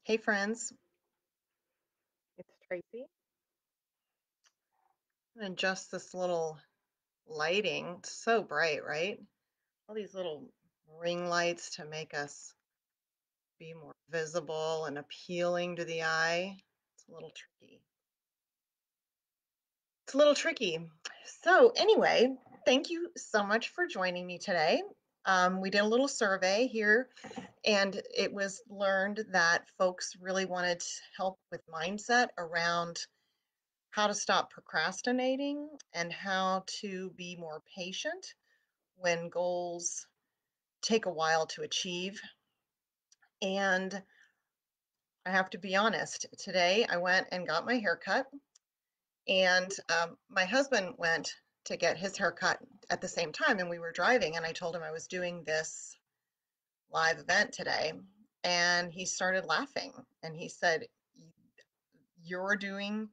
Hey friends, It's Tracy. I'm gonna adjust this little lighting. It's so bright, right? All these little ring lights to make us be more visible and appealing to the eye. It's a little tricky. It's a little tricky. So anyway, thank you so much for joining me today. We did a little survey here, and it was learned that folks really wanted help with mindset around how to stop procrastinating and how to be more patient when goals take a while to achieve. And I have to be honest, today I went and got my hair cut, and my husband went to get his hair cut at the same time, and we were driving, and I told him I was doing this live event today, and he started laughing, and he said, "You're doing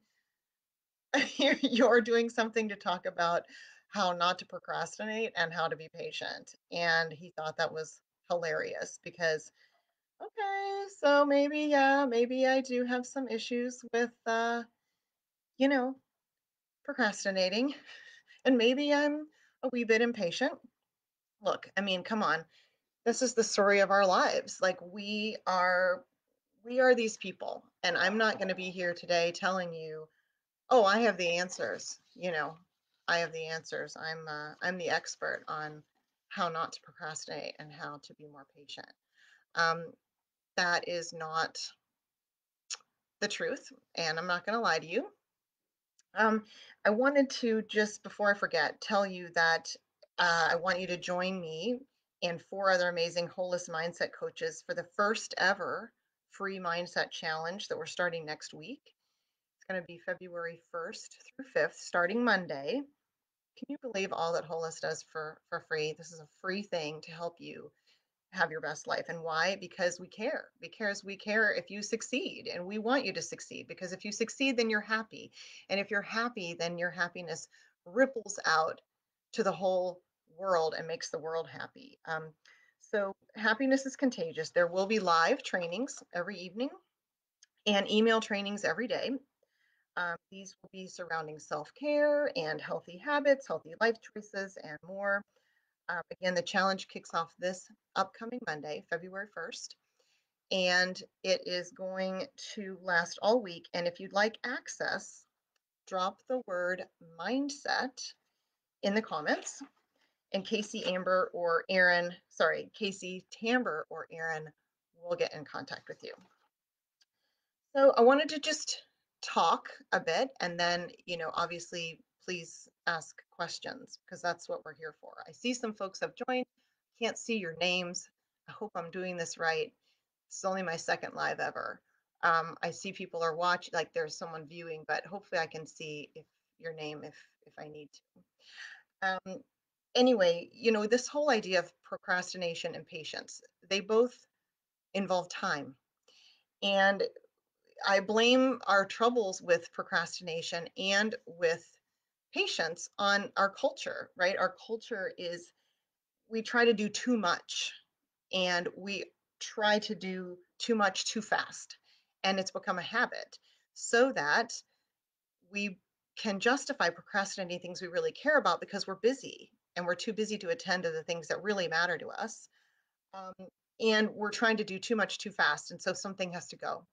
you're doing something to talk about how not to procrastinate and how to be patient." And he thought that was hilarious because, okay, so maybe, yeah, maybe I do have some issues with, you know, procrastinating, and maybe I'm a wee bit impatient. Look, I mean, come on. This is the story of our lives. Like we are these people, and I'm not going to be here today telling you, oh, I have the answers. I have the answers. I'm the expert on how not to procrastinate and how to be more patient. Um, that is not the truth, and I'm not going to lie to you. Um, I wanted to, just before I forget, tell you that I want you to join me and four other amazing holistic mindset coaches for the first ever free mindset challenge that we're starting next week. It's going to be February 1st through 5th, starting Monday. Can you believe all that Holis does for free? This is a free thing to help you have your best life. And why? Because we care. Because we care if you succeed, and we want you to succeed. Because if you succeed, then you're happy. And if you're happy, then your happiness ripples out to the whole world and makes the world happy. So happiness is contagious. There will be live trainings every evening and email trainings every day. These will be surrounding self-care and healthy habits, healthy life choices, and more. Again, the challenge kicks off this upcoming Monday, February 1st, and it is going to last all week. And if you'd like access, drop the word mindset in the comments, and Casey Tamber or Aaron will get in contact with you. So I wanted to just talk a bit, and then, obviously, please ask questions because that's what we're here for. I see some folks have joined. Can't see your names. I hope I'm doing this right. It's only my second live ever. I see people are watching, like there's someone viewing, but hopefully I can see if your name if I need to. Anyway, this whole idea of procrastination and patience, they both involve time. And I blame our troubles with procrastination and with patience on our culture, right? Our culture is, we try to do too much, and we try to do too much too fast. And it's become a habit so that we can justify procrastinating things we really care about because we're busy and we're too busy to attend to the things that really matter to us. Um, and we're trying to do too much too fast. And so something has to go.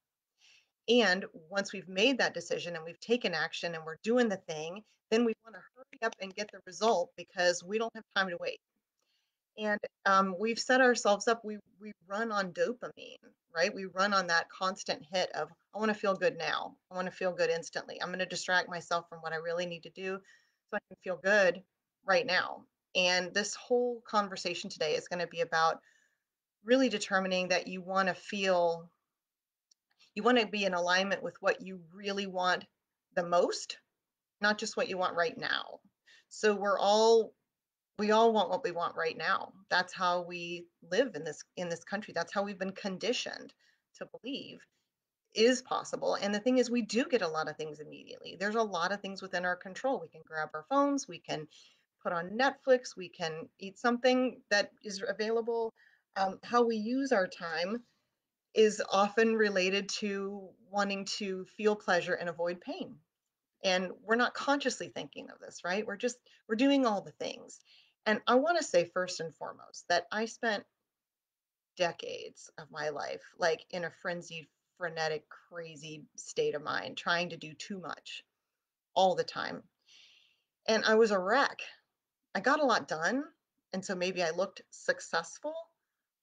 And once we've made that decision and we've taken action and we're doing the thing, then we want to hurry up and get the result because we don't have time to wait. And we've set ourselves up, we run on dopamine, right? We run on that constant hit of, I want to feel good now. I want to feel good instantly. I'm going to distract myself from what I really need to do so I can feel good right now. And this whole conversation today is going to be about really determining that you want to be in alignment with what you really want the most, not just what you want right now. So we all want what we want right now. That's how we live in this country. That's how we've been conditioned to believe is possible. And the thing is, we do get a lot of things immediately. There's a lot of things within our control. We can grab our phones, we can put on Netflix, we can eat something that is available. How we use our time is often related to wanting to feel pleasure and avoid pain. And we're not consciously thinking of this, right? We're doing all the things. And I want to say first and foremost that I spent decades of my life like in a frenzied, frenetic, crazy state of mind, trying to do too much all the time. And I was a wreck. I got a lot done, and so maybe I looked successful,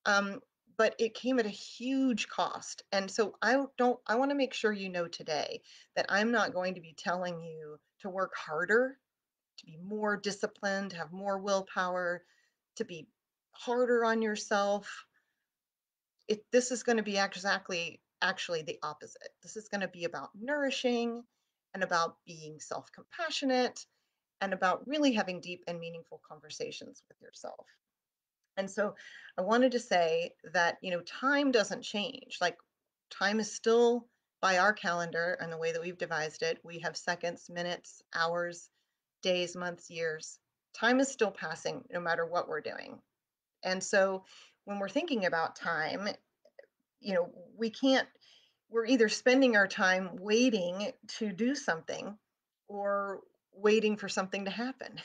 um, but it came at a huge cost. And so I want to make sure you know today that I'm not going to be telling you to work harder, to be more disciplined, to have more willpower, to be harder on yourself. This is going to be exactly actually the opposite. This is going to be about nourishing and about being self-compassionate and about really having deep and meaningful conversations with yourself. And so I wanted to say that, time doesn't change. Like time is still by our calendar and the way that we've devised it. We have seconds, minutes, hours, days, months, years. Time is still passing no matter what we're doing. And so when we're thinking about time, we can't, we're either spending our time waiting to do something or waiting for something to happen.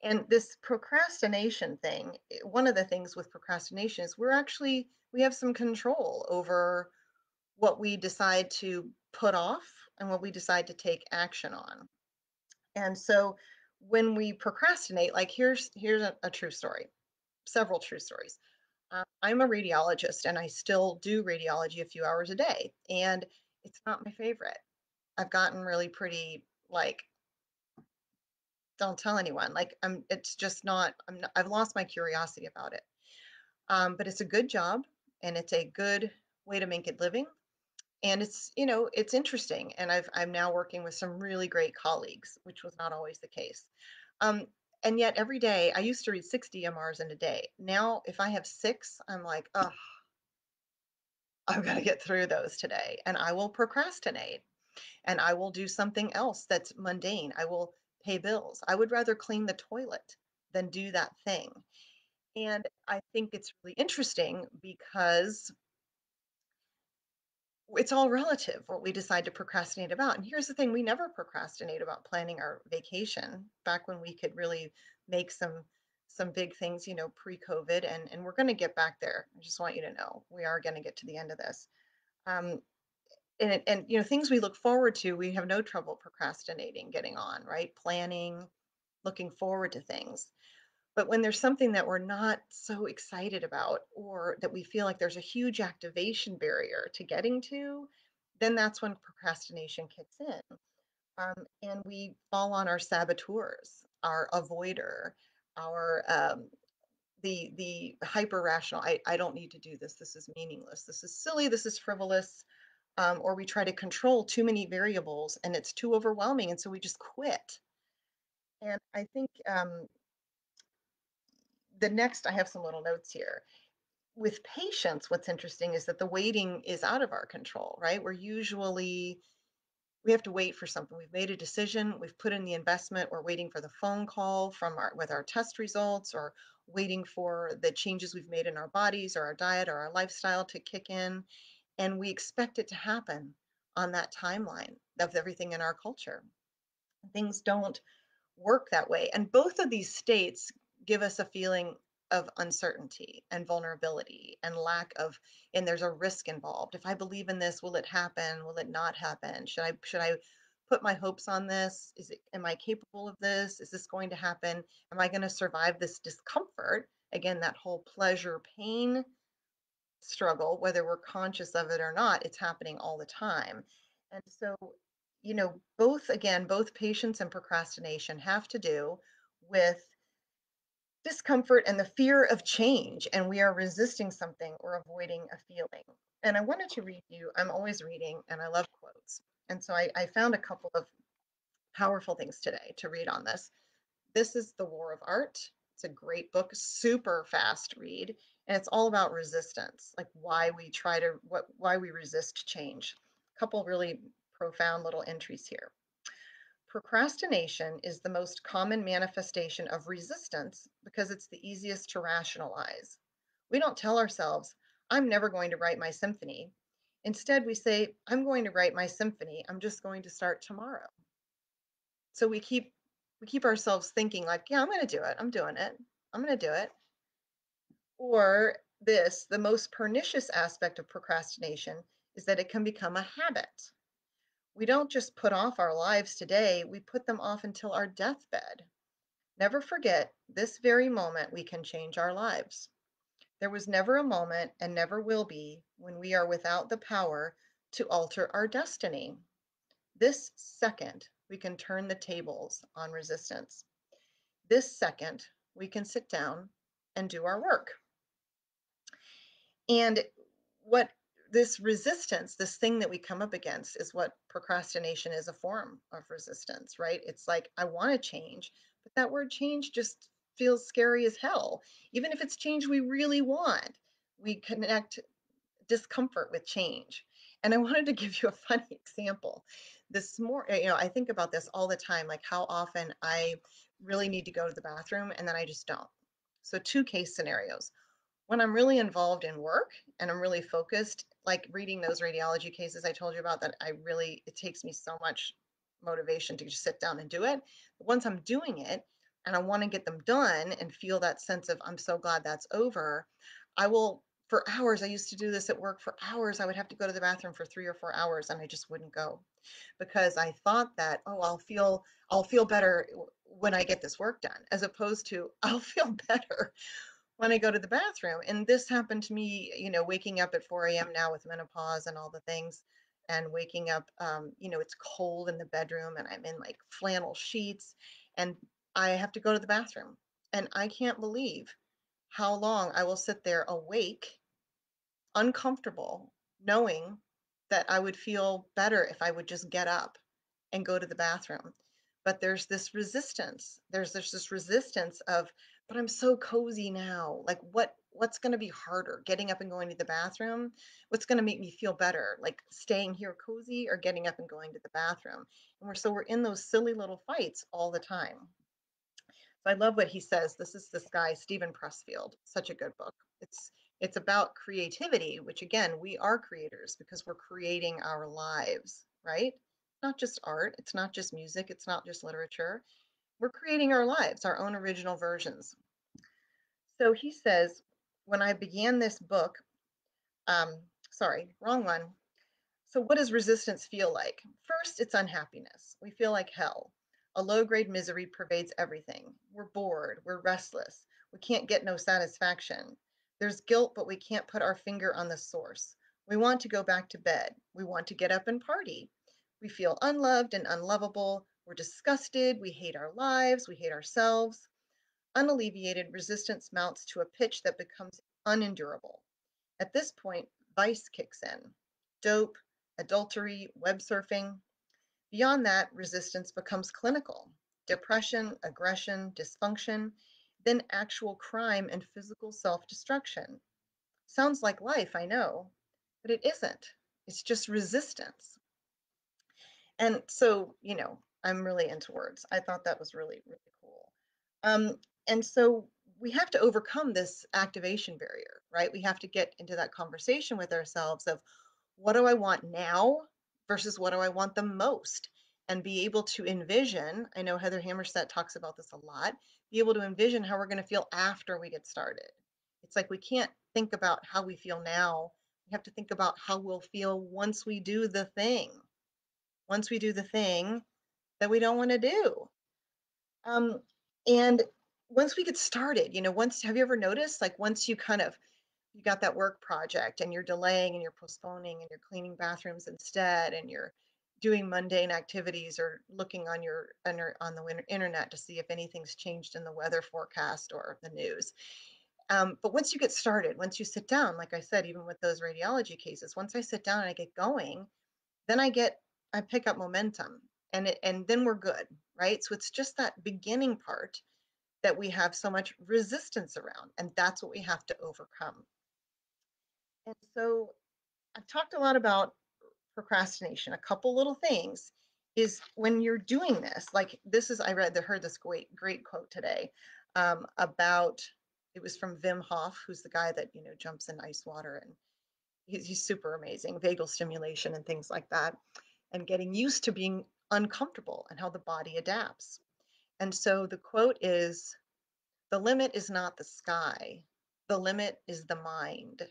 And this procrastination thing, one of the things with procrastination is we have some control over what we decide to put off and what we decide to take action on. And so when we procrastinate, like here's a true story, several true stories. I'm a radiologist and I still do radiology a few hours a day, and it's not my favorite. I've gotten really pretty like, don't tell anyone. Like it's just not, I've lost my curiosity about it. But it's a good job and it's a good way to make a living. And it's interesting. And I'm now working with some really great colleagues, which was not always the case. Um, and yet every day I used to read 60 MRs in a day. Now, if I have six, I'm like, oh, I've got to get through those today. And I will procrastinate and I will do something else that's mundane. I will pay bills. I would rather clean the toilet than do that thing. And I think it's really interesting because it's all relative what we decide to procrastinate about. And here's the thing, we never procrastinate about planning our vacation back when we could really make some big things, pre-COVID, and we're going to get back there. I just want you to know we are going to get to the end of this. Um, and things we look forward to, we have no trouble procrastinating, getting on, right? Planning, looking forward to things. But when there's something that we're not so excited about or that we feel like there's a huge activation barrier to getting to, then that's when procrastination kicks in. And we fall on our saboteurs, our avoider, our the hyper rational. I don't need to do this. This is meaningless. This is silly. This is frivolous. Or we try to control too many variables and it's too overwhelming, and so we just quit. And I think I have some little notes here. With patience, what's interesting is that the waiting is out of our control, right? We have to wait for something. We've made a decision, we've put in the investment, we're waiting for the phone call with our test results, or waiting for the changes we've made in our bodies or our diet or our lifestyle to kick in. And we expect it to happen on that timeline of everything in our culture. Things don't work that way. And both of these states give us a feeling of uncertainty and vulnerability and and there's a risk involved. If I believe in this, will it happen? Will it not happen? Should I put my hopes on this? Am I capable of this? Is this going to happen? Am I going to survive this discomfort? Again, that whole pleasure pain struggle, whether we're conscious of it or not, it's happening all the time. And so, both patience and procrastination have to do with discomfort and the fear of change, and we are resisting something or avoiding a feeling. And I wanted to read you, I'm always reading and I love quotes. And so I found a couple of powerful things today to read on this. This is The War of Art. It's a great book, super fast read, and it's all about resistance, like why we resist change. A couple really profound little entries here. Procrastination is the most common manifestation of resistance because it's the easiest to rationalize. We don't tell ourselves, I'm never going to write my symphony. Instead, we say, I'm going to write my symphony. I'm just going to start tomorrow. So we keep ourselves thinking like, yeah, I'm going to do it. I'm doing it. I'm going to do it. Or this, the most pernicious aspect of procrastination is that it can become a habit. We don't just put off our lives today, we put them off until our deathbed. Never forget, this very moment we can change our lives. There was never a moment, and never will be, when we are without the power to alter our destiny. This second, we can turn the tables on resistance. This second, we can sit down and do our work. And what this resistance, this thing that we come up against, is what procrastination is, a form of resistance, right? It's like, I want to change, but that word change just feels scary as hell. Even if it's change we really want, we connect discomfort with change. And I wanted to give you a funny example. This morning, I think about this all the time, like how often I really need to go to the bathroom and then I just don't. So, two case scenarios. When I'm really involved in work and I'm really focused, like reading those radiology cases I told you about, that it takes me so much motivation to just sit down and do it. But once I'm doing it and I want to get them done and feel that sense of, I'm so glad that's over, I will, for hours, I used to do this at work for hours. I would have to go to the bathroom for 3 or 4 hours and I just wouldn't go because I thought that, oh, I'll feel better when I get this work done, as opposed to I'll feel better when I go to the bathroom. And this happened to me, waking up at 4 a.m. now with menopause and all the things, and waking up, it's cold in the bedroom and I'm in like flannel sheets and I have to go to the bathroom. And I can't believe how long I will sit there awake, uncomfortable, knowing that I would feel better if I would just get up and go to the bathroom. But there's this resistance. There's this resistance of, but I'm so cozy now. Like what's going to be harder, getting up and going to the bathroom? What's going to make me feel better, like staying here cozy or getting up and going to the bathroom? And we're in those silly little fights all the time. So I love what he says. This is this guy, Stephen Pressfield, such a good book. It's about creativity, which again, we are creators because we're creating our lives, right? Not just art, it's not just music, it's not just literature. We're creating our lives, our own original versions. So he says, when I began this book, sorry, wrong one. So, what does resistance feel like? First, it's unhappiness. We feel like hell. A low grade misery pervades everything. We're bored. We're restless. We can't get no satisfaction. There's guilt, but we can't put our finger on the source. We want to go back to bed. We want to get up and party. We feel unloved and unlovable. We're disgusted. We hate our lives. We hate ourselves. Unalleviated resistance mounts to a pitch that becomes unendurable. At this point, vice kicks in. Dope, adultery, web surfing. Beyond that, resistance becomes clinical. Depression, aggression, dysfunction, then actual crime and physical self destruction. Sounds like life, I know, but it isn't. It's just resistance. And so, I'm really into words. I thought that was really, really cool. Um, and so we have to overcome this activation barrier, right? We have to get into that conversation with ourselves of, what do I want now versus what do I want the most? And be able to envision, I know Heather Hammerstedt talks about this a lot, be able to envision how we're going to feel after we get started. It's like we can't think about how we feel now. We have to think about how we'll feel once we do the thing, once we do the thing that we don't want to do. Um, and once we get started, have you ever noticed, like, once you got that work project and you're delaying and you're postponing and you're cleaning bathrooms instead and you're doing mundane activities or looking on the internet to see if anything's changed in the weather forecast or the news. But once you get started, once you sit down, like I said, even with those radiology cases, once I sit down and I get going, then I pick up momentum, and then we're good, right? So it's just that beginning part that we have so much resistance around, and that's what we have to overcome. And so I've talked a lot about procrastination. A couple little things is when you're doing this, like this is, I heard this great quote today about It was from Wim Hof, who's the guy that, jumps in ice water, and he's super amazing, vagal stimulation and things like that, and getting used to being uncomfortable and how the body adapts. And so the quote is, the limit is not the sky, the limit is the mind.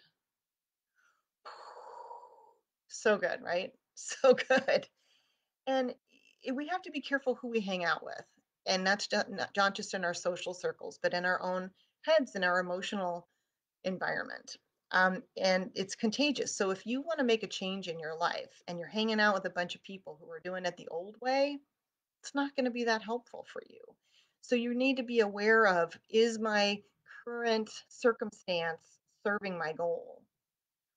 So good, right? So good. And we have to be careful who we hang out with. And that's not just in our social circles, but in our own heads, in our emotional environment. And it's contagious. So if you want to make a change in your life and you're hanging out with a bunch of people who are doing it the old way, it's not going to be that helpful for you. So you need to be aware of, is my current circumstance serving my goal?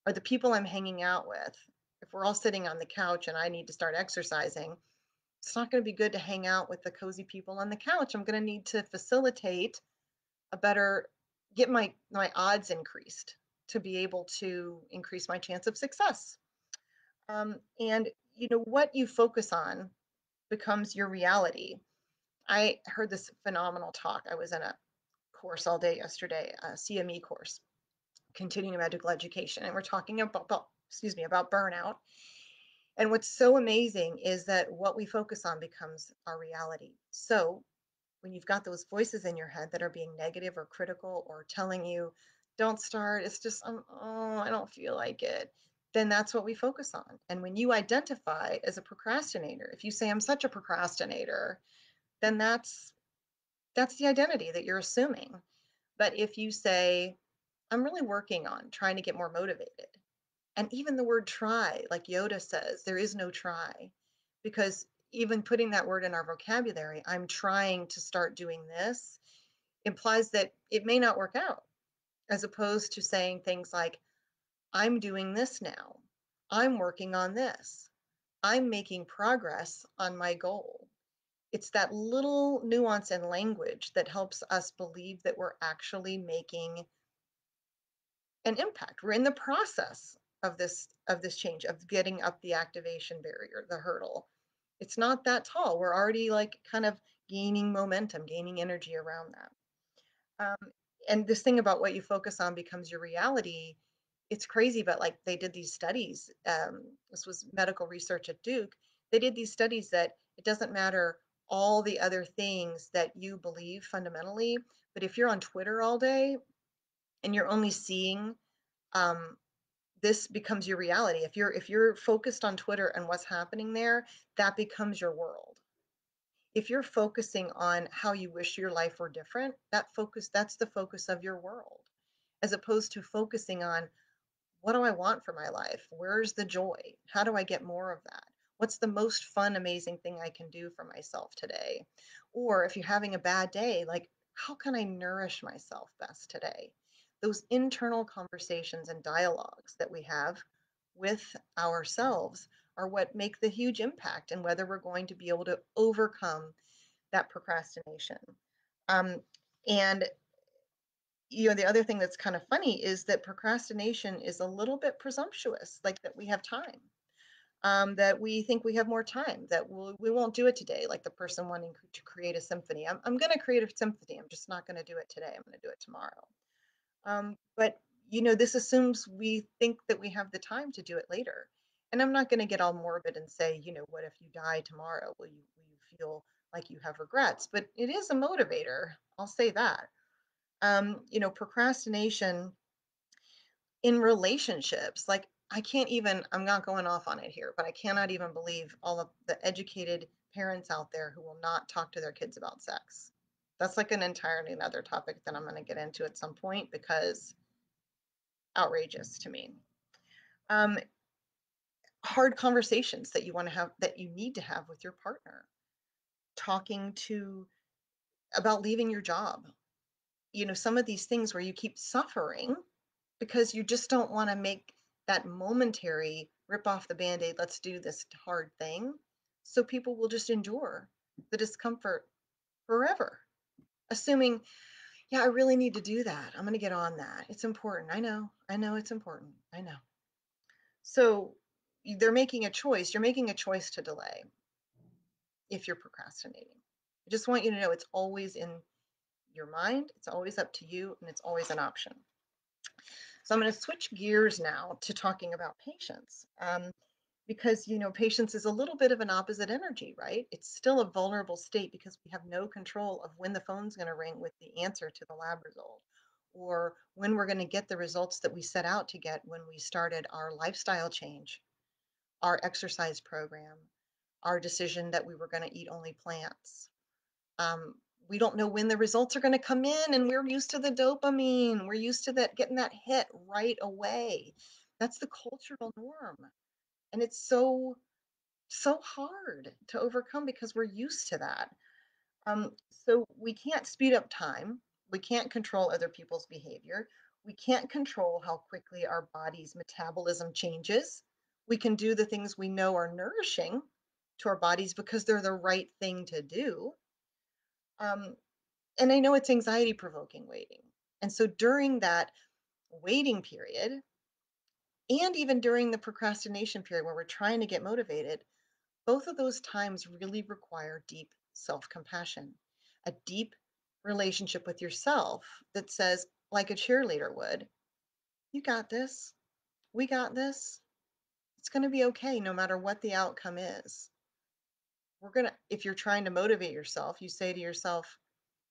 Are the people I'm hanging out with, if we're all sitting on the couch and I need to start exercising, it's not going to be good to hang out with the cozy people on the couch. I'm going to need to facilitate a better, get my odds increased to be able to increase my chance of success. And what you focus on becomes your reality. I heard this phenomenal talk. I was in a course all day yesterday, a CME course, continuing medical education, and we're talking about burnout. And what's so amazing is that what we focus on becomes our reality. So when you've got those voices in your head that are being negative or critical or telling you, don't start, it's just, oh, I don't feel like it, then that's what we focus on. And when you identify as a procrastinator, if you say, I'm such a procrastinator, then that's the identity that you're assuming. But if you say, I'm really working on trying to get more motivated, and even the word try, like Yoda says, there is no try, because even putting that word in our vocabulary, I'm trying to start doing this, implies that it may not work out, as opposed to saying things like, I'm doing this now, I'm working on this, I'm making progress on my goal. It's that little nuance in language that helps us believe that we're actually making an impact. We're in the process of this change, of getting up the activation barrier, the hurdle. It's not that tall. We're already like kind of gaining momentum, gaining energy around that. And this thing about what you focus on becomes your reality. It's crazy, but like they did these studies. This was medical research at Duke. They did these studies that it doesn't matter all the other things that you believe fundamentally, but if you're on Twitter all day and you're only seeing um, this becomes your reality. If you're focused on Twitter and what's happening there, that becomes your world. If you're focusing on how you wish your life were different, that's the focus of your world, as opposed to focusing on, what do I want for my life? Where's the joy? How do I get more of that? What's the most fun, amazing thing I can do for myself today? Or if you're having a bad day, like, how can I nourish myself best today? Those internal conversations and dialogues that we have with ourselves are what make the huge impact in whether we're going to be able to overcome that procrastination. Um, and the other thing that's kind of funny is that procrastination is a little bit presumptuous, like that we have time, that we think we have more time, that we won't do it today, like the person wanting to create a symphony. I'm going to create a symphony. I'm just not going to do it today. I'm going to do it tomorrow. But this assumes we think that we have the time to do it later. And I'm not going to get all morbid and say, what if you die tomorrow? Will you feel like you have regrets? But it is a motivator. I'll say that. Procrastination in relationships, like I'm not going off on it here, but I cannot even believe all of the educated parents out there who will not talk to their kids about sex. That's like an entirely another topic that I'm going to get into at some point, because outrageous to me. Um, Hard conversations that you want to have, that you need to have with your partner, talking to about leaving your job, some of these things where you keep suffering because you just don't want to make that momentary rip off the band-aid, let's do this hard thing, so people will just endure the discomfort forever, assuming, yeah, I really need to do that, I'm going to get on that, it's important, I know it's important, I know. So they're making a choice, you're making a choice to delay if you're procrastinating. I just want you to know it's always in your mind, it's always up to you, and it's always an option. So I'm going to switch gears now to talking about patience. Because patience is a little bit of an opposite energy, right? It's still a vulnerable state because we have no control of when the phone's going to ring with the answer to the lab result, or when we're going to get the results that we set out to get when we started our lifestyle change, our exercise program, our decision that we were going to eat only plants. um, we don't know when the results are going to come in, and we're used to the dopamine, we're used to that, getting that hit right away. That's the cultural norm, and it's so hard to overcome because we're used to that. So we can't speed up time. We can't control other people's behavior. We can't control how quickly our body's metabolism changes. We can do the things we know are nourishing to our bodies because they're the right thing to do. Um, and I know it's anxiety provoking waiting. And so during that waiting period, and even during the procrastination period where we're trying to get motivated, both of those times really require deep self compassion, a deep relationship with yourself that says, like a cheerleader would, you got this. We got this. It's going to be okay no matter what the outcome is. If you're trying to motivate yourself, you say to yourself,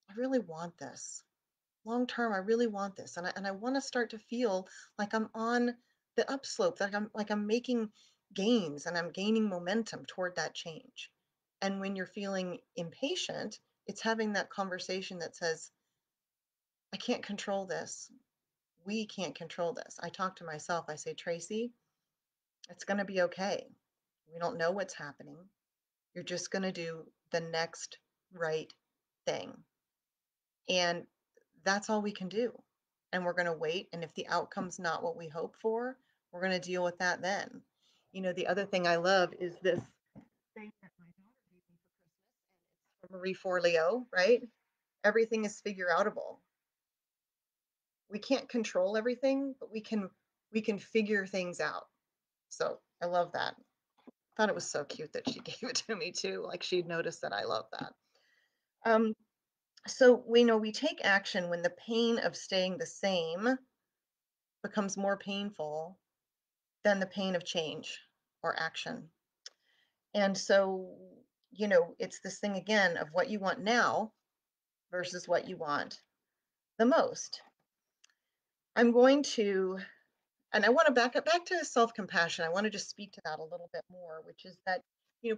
I really want this. Long term, I really want this. And I want to start to feel like I'm on the upslope, like I'm making gains and I'm gaining momentum toward that change. And when you're feeling impatient, it's having that conversation that says, I can't control this. We can't control this. I talk to myself, I say, Tracy, it's going to be okay. We don't know what's happening. You're just going to do the next right thing. And that's all we can do. And we're going to wait. And if the outcome's not what we hope for, we're going to deal with that then. The other thing I love is this thing that my daughter gave me for Christmas, and it's from Marie Forleo, right? Everything is figure outable. We can't control everything, but we can figure things out. So I love that. Thought it was so cute that she gave it to me too. Like she'd noticed that I love that. Um, so we know we take action when the pain of staying the same becomes more painful than the pain of change or action. And so, it's this thing again of what you want now versus what you want the most. I'm going to, and I want to back up back to self compassion. I want to just speak to that a little bit more, which is that,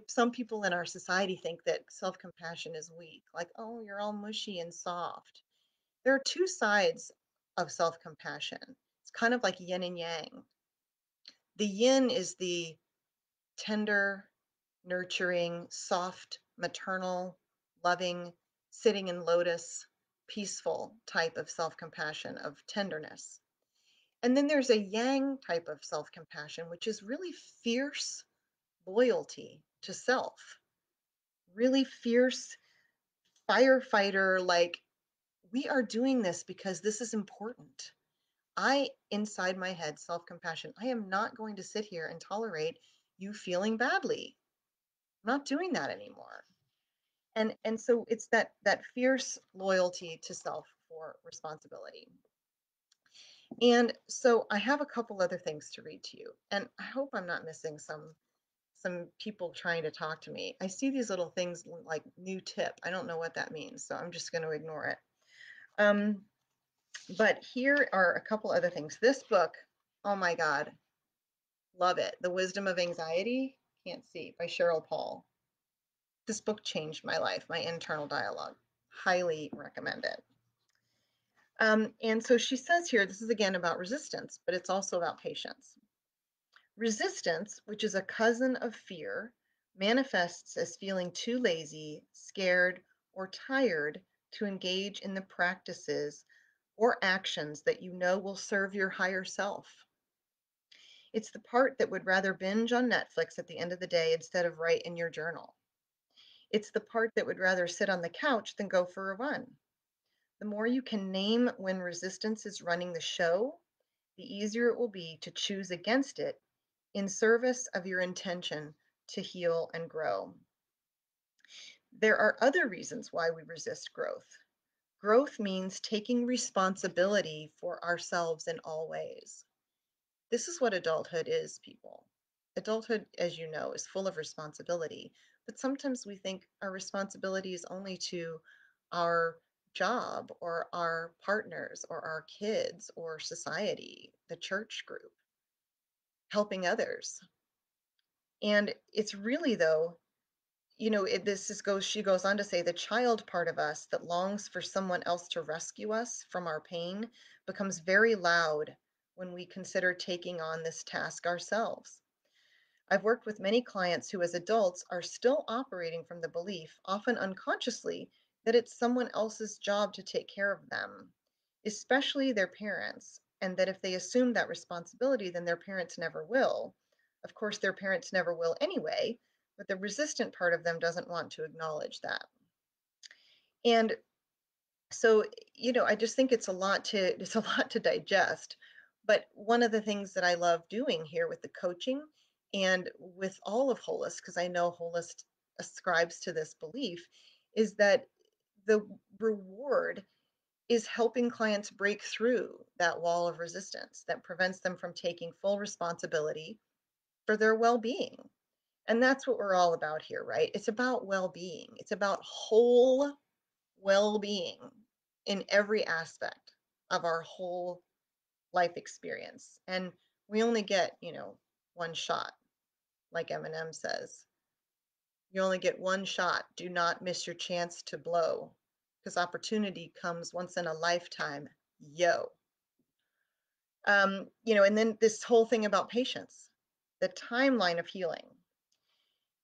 some people in our society think that self compassion is weak, like, oh, you're all mushy and soft. There are two sides of self compassion. It's kind of like yin and yang. The yin is the tender, nurturing, soft, maternal, loving, sitting in lotus, peaceful type of self compassion, of tenderness. And then there's a yang type of self compassion, which is really fierce loyalty to self, really fierce firefighter, like, we are doing this because this is important. Inside my head, self compassion, I am not going to sit here and tolerate you feeling badly. I'm not doing that anymore. And so it's that fierce loyalty to self for responsibility. And so I have a couple other things to read to you, and I hope I'm not missing some people trying to talk to me. I see these little things like new tip. I don't know what that means, so I'm just going to ignore it. Um, but here are a couple other things. This book, oh my God, love it. The Wisdom of Anxiety, can't see, by Cheryl Paul. This book changed my life, my internal dialogue. Highly recommend it. And so she says here, this is again about resistance, but it's also about patience. Resistance, which is a cousin of fear, manifests as feeling too lazy, scared, or tired to engage in the practices or actions that you know will serve your higher self. It's the part that would rather binge on Netflix at the end of the day instead of write in your journal. It's the part that would rather sit on the couch than go for a run. The more you can name when resistance is running the show, the easier it will be to choose against it in service of your intention to heal and grow. There are other reasons why we resist growth. Growth means taking responsibility for ourselves in all ways. This is what adulthood is, people. Adulthood, as you know, is full of responsibility, but sometimes we think our responsibility is only to our job or our partners or our kids or society, the church group, helping others. And it's really, though, this is goes she goes on to say the child part of us that longs for someone else to rescue us from our pain becomes very loud when we consider taking on this task ourselves. I've worked with many clients who, as adults, are still operating from the belief, often unconsciously, that it's someone else's job to take care of them, especially their parents, and that if they assume that responsibility, then their parents never will. Of course, their parents never will anyway, but the resistant part of them doesn't want to acknowledge that. And so, I just think it's a lot to digest. But one of the things that I love doing here with the coaching and with all of Holist, because I know Holist ascribes to this belief, is that the reward is helping clients break through that wall of resistance that prevents them from taking full responsibility for their well-being. And that's what we're all about here, right? It's about well-being. It's about whole well-being in every aspect of our whole life experience. And we only get, one shot, like Eminem says. You only get one shot. Do not miss your chance to blow, because opportunity comes once in a lifetime. Yo. And then this whole thing about patience, the timeline of healing.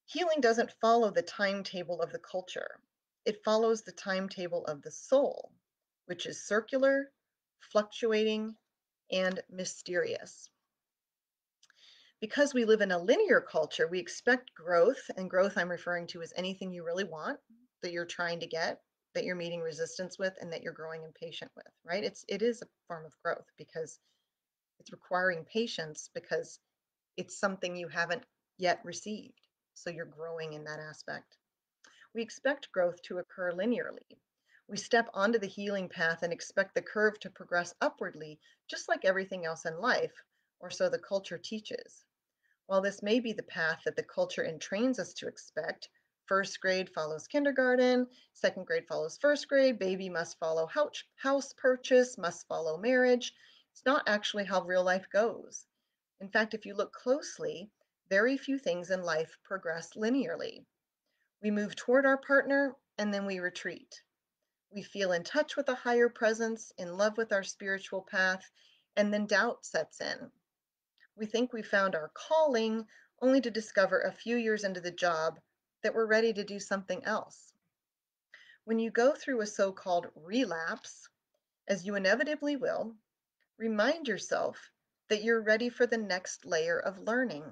Healing doesn't follow the timetable of the culture. It follows the timetable of the soul, which is circular, fluctuating, and mysterious. Because we live in a linear culture, we expect growth, and growth I'm referring to is anything you really want, that you're trying to get, that you're meeting resistance with, and that you're growing impatient with, right? It is a form of growth because it's requiring patience because it's something you haven't yet received. So you're growing in that aspect. We expect growth to occur linearly. We step onto the healing path and expect the curve to progress upwardly, just like everything else in life, or so the culture teaches. While this may be the path that the culture entrains us to expect, first grade follows kindergarten, second grade follows first grade, baby must follow house purchase, must follow marriage. It's not actually how real life goes. In fact, if you look closely, very few things in life progress linearly. We move toward our partner and then we retreat. We feel in touch with a higher presence, in love with our spiritual path, and then doubt sets in. We think we found our calling only to discover a few years into the job that we're ready to do something else. When you go through a so-called relapse, as you inevitably will, remind yourself that you're ready for the next layer of learning.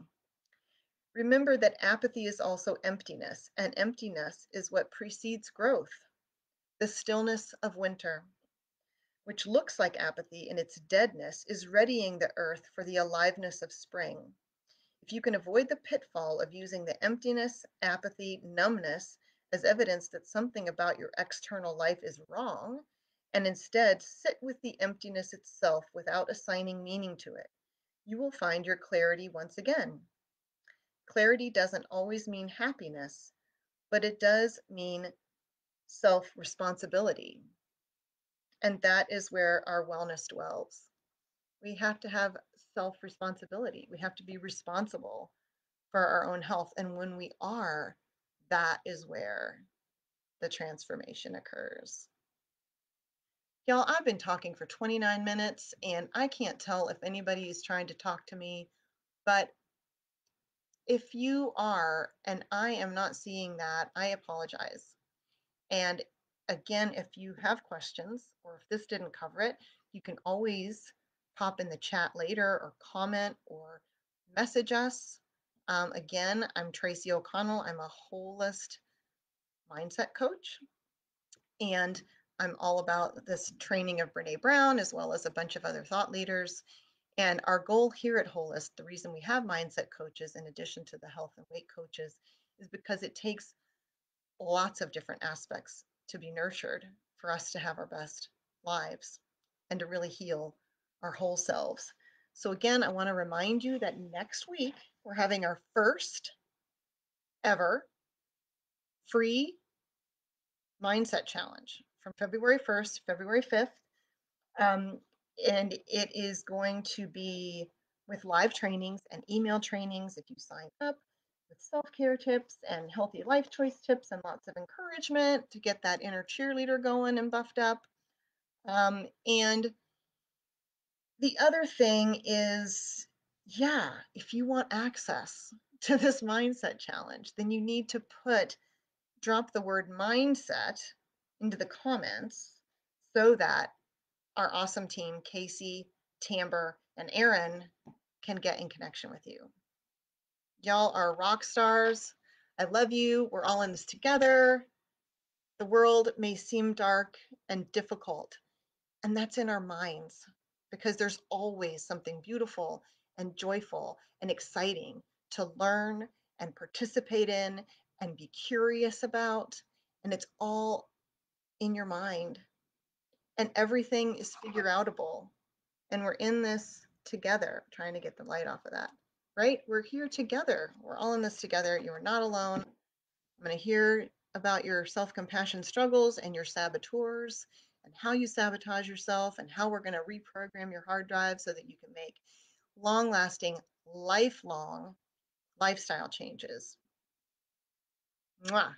Remember that apathy is also emptiness, and emptiness is what precedes growth. The stillness of winter, which looks like apathy in its deadness, is readying the earth for the aliveness of spring. If you can avoid the pitfall of using the emptiness, apathy, numbness as evidence that something about your external life is wrong, and instead sit with the emptiness itself without assigning meaning to it, you will find your clarity once again. Clarity doesn't always mean happiness, but it does mean self responsibility. And that is where our wellness dwells. We have to have self responsibility. We have to be responsible for our own health. And when we are, that is where the transformation occurs. Y'all, I've been talking for 29 minutes and I can't tell if anybody is trying to talk to me, but if you are, and I am not seeing that, I apologize. And again, if you have questions or if this didn't cover it, you can always pop in the chat later or comment or message us. Again, I'm Tracy O'Connell. I'm a holist mindset coach, and I'm all about this training of Brene Brown as well as a bunch of other thought leaders. And our goal here at Holist, the reason we have mindset coaches in addition to the health and weight coaches, is because it takes lots of different aspects to be nurtured for us to have our best lives and to really heal our whole selves. So, again, I want to remind you that next week we're having our first ever free mindset challenge from February 1st to February 5th. Um, and it is going to be with live trainings and email trainings if you sign up, with self-care tips and healthy life choice tips and lots of encouragement to get that inner cheerleader going and buffed up. And the other thing is, yeah, if you want access to this mindset challenge, then you need to drop the word mindset into the comments so that our awesome team, Casey, Tamber, and Aaron, can get in connection with you. Y'all are rock stars. I love you. We're all in this together. The world may seem dark and difficult, and that's in our minds because there's always something beautiful and joyful and exciting to learn and participate in and be curious about. And it's all in your mind, and everything is figure outable. And we're in this together, trying to get the light off of that, right? We're here together. We're all in this together. You are not alone. I'm going to hear about your self-compassion struggles and your saboteurs and how you sabotage yourself and how we're going to reprogram your hard drive so that you can make long-lasting, lifelong lifestyle changes. Mwah.